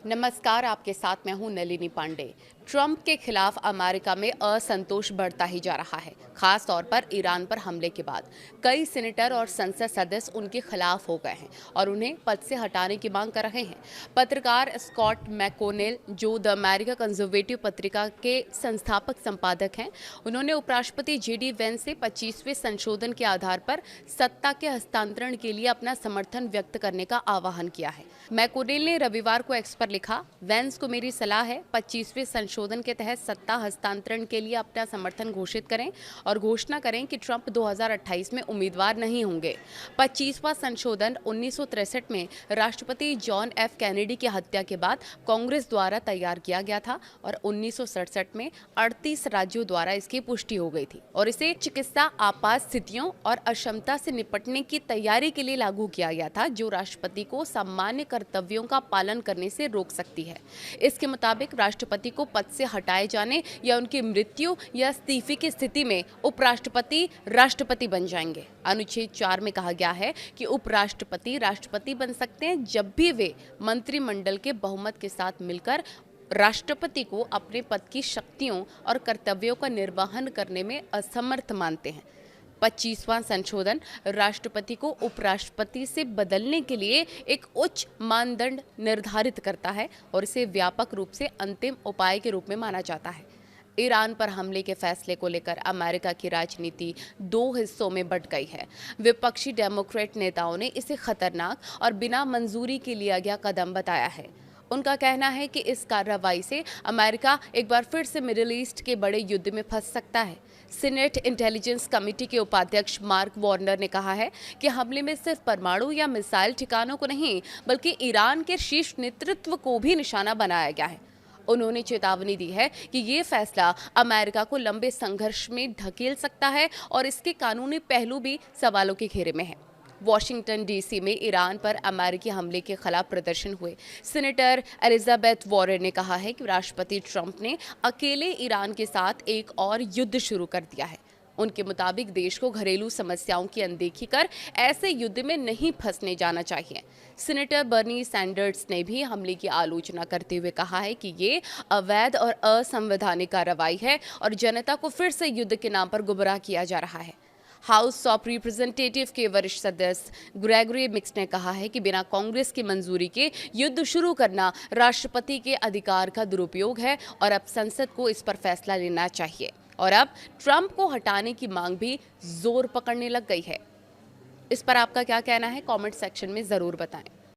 नमस्कार, आपके साथ मैं हूं नलिनी पांडे। ट्रंप के खिलाफ अमेरिका में असंतोष बढ़ता ही जा रहा है, खास तौर पर ईरान पर हमले के बाद कई सीनेटर और संसद सदस्य उनके खिलाफ हो गए हैं और उन्हें पद से हटाने की मांग कर रहे हैं। पत्रकार स्कॉट मैकोनेल, जो द अमेरिका कंजर्वेटिव पत्रिका के संस्थापक संपादक हैं, उन्होंने उपराष्ट्रपति जेडी वेंस से 25वें संशोधन के आधार पर सत्ता के हस्तांतरण के लिए अपना समर्थन व्यक्त करने का आह्वान किया है। मैकोनेल ने रविवार को एक्स पर लिखा, वेंस को मेरी सलाह है, 25वें संशोधन के तहत सत्ता हस्तांतरण के लिए अपना समर्थन घोषित करें और घोषणा करें कि ट्रंप 2028 में उम्मीदवार नहीं होंगे। 25वां संशोधन 1963 में राष्ट्रपति जॉन एफ कैनेडी की हत्या के बाद कांग्रेस द्वारा तैयार किया गया था और 1967 में 38 राज्यों द्वारा इसकी पुष्टि हो गई थी और इसे चिकित्सा आपात स्थितियों और अक्षमता से निपटने की तैयारी के लिए लागू किया गया था, जो राष्ट्रपति को सामान्य कर्तव्यों का पालन करने से रोक सकती है। इसके मुताबिक राष्ट्रपति को पद से हटाए जाने या उनकी मृत्यु या इस्तीफे की स्थिति में उपराष्ट्रपति राष्ट्रपति बन जाएंगे। अनुच्छेद 4 में कहा गया है कि उपराष्ट्रपति राष्ट्रपति बन सकते हैं जब भी वे मंत्रिमंडल के बहुमत के साथ मिलकर राष्ट्रपति को अपने पद की शक्तियों और कर्तव्यों का निर्वहन करने में असमर्थ मानते हैं। 25वां संशोधन राष्ट्रपति को उपराष्ट्रपति से बदलने के लिए एक उच्च मानदंड निर्धारित करता है और इसे व्यापक रूप से अंतिम उपाय के रूप में माना जाता है। ईरान पर हमले के फैसले को लेकर अमेरिका की राजनीति दो हिस्सों में बंट गई है। विपक्षी डेमोक्रेट नेताओं ने इसे खतरनाक और बिना मंजूरी के लिया गया कदम बताया है। उनका कहना है कि इस कार्रवाई से अमेरिका एक बार फिर से मिडिल ईस्ट के बड़े युद्ध में फंस सकता है। सीनेट इंटेलिजेंस कमेटी के उपाध्यक्ष मार्क वार्नर ने कहा है कि हमले में सिर्फ परमाणु या मिसाइल ठिकानों को नहीं, बल्कि ईरान के शीर्ष नेतृत्व को भी निशाना बनाया गया है। उन्होंने चेतावनी दी है कि ये फैसला अमेरिका को लंबे संघर्ष में ढकेल सकता है और इसके कानूनी पहलू भी सवालों के घेरे में है। वॉशिंगटन डीसी में ईरान पर अमेरिकी हमले के खिलाफ प्रदर्शन हुए। सीनेटर एलिजाबेथ वॉरेन ने कहा है कि राष्ट्रपति ट्रंप ने अकेले ईरान के साथ एक और युद्ध शुरू कर दिया है। उनके मुताबिक देश को घरेलू समस्याओं की अनदेखी कर ऐसे युद्ध में नहीं फंसने जाना चाहिए। सीनेटर बर्नी सैंडर्स ने भी हमले की आलोचना करते हुए कहा है कि ये अवैध और असंवैधानिक कार्रवाई है और जनता को फिर से युद्ध के नाम पर गुमराह किया जा रहा है। हाउस ऑफ रिप्रेजेंटेटिव के वरिष्ठ सदस्य ग्रेगरी मिक्स ने कहा है कि बिना कांग्रेस की मंजूरी के युद्ध शुरू करना राष्ट्रपति के अधिकार का दुरुपयोग है और अब संसद को इस पर फैसला लेना चाहिए। और अब ट्रंप को हटाने की मांग भी जोर पकड़ने लग गई है। इस पर आपका क्या कहना है? कमेंट सेक्शन में जरूर बताएं।